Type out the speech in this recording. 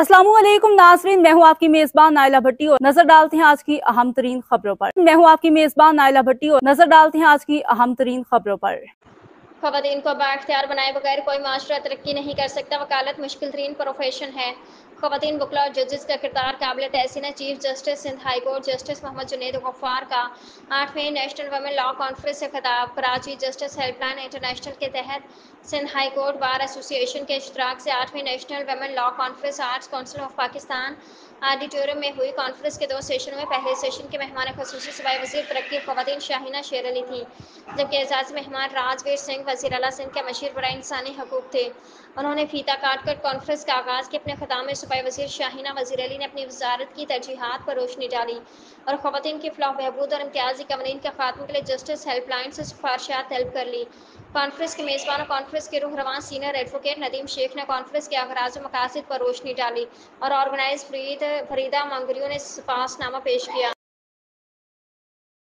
अस्सलाम वालेकुम नाज़रीन, मैं हूँ आपकी मेज़बान नाइला भट्टी और नजर डालते हैं आज की अहम तरीन खबरों पर। ख़वातीन को बाइख्तियार बनाए बगैर कोई माशरा तरक्की नहीं कर सकता। वकालत मुश्किल तरीन प्रोफेशन है। ख़वातीन वकला और जजेस का किरदार काबिल तहसीन है। Chief justice Sindh high court justice Mohammad Junaid Ghaffar का 8वें नेशनल वुमेन लॉ कॉन्फ्रेंस से खिताब। कराची जस्टिस हेल्पलाइन इंटरनेशनल के तहत Sindh high court bar association के इश्तराक से 8वें national women law conference arts council of Pakistan auditorium में हुई। कॉन्फ्रेंस के 2 सेशन में पहले सेशन के मेहमान खसूसी सूबाई वज़ीर तरक्की ख़वातीन शाहीना शेर अली थी, जबकि एजाज़ी मेहमान राजवीर सिंह वज़ीर आला सिंध के मशीर बराए इंसानी हकूक़ थे। उन्होंने फीता काट कर कॉन्फ्रेंस का आगाज़ किया। अपने ख़िताब में सूबाई वज़ीर शाहीना वज़ीर अली ने अपनी वज़ारत की तरजीहात पर रोशनी डाली और ख़वातीन की फ़लाह बहबूद और इम्तियाज़ी कवानीन के ख़ात्मे के लिए जस्टिस हेल्पलाइन से सिफारिशात तलब कर ली। कॉन्फ्रेंस के मेज़बान और कॉन्फ्रेंस के रूह रवां सीनियर एडवोकेट नदीम शेख ने कॉन्फ्रेंस के अगराज़ व मकासद पर रोशनी डाली और ऑर्गेनाइज़ फरीदा मंगरियों ने पासनामा पेश किया।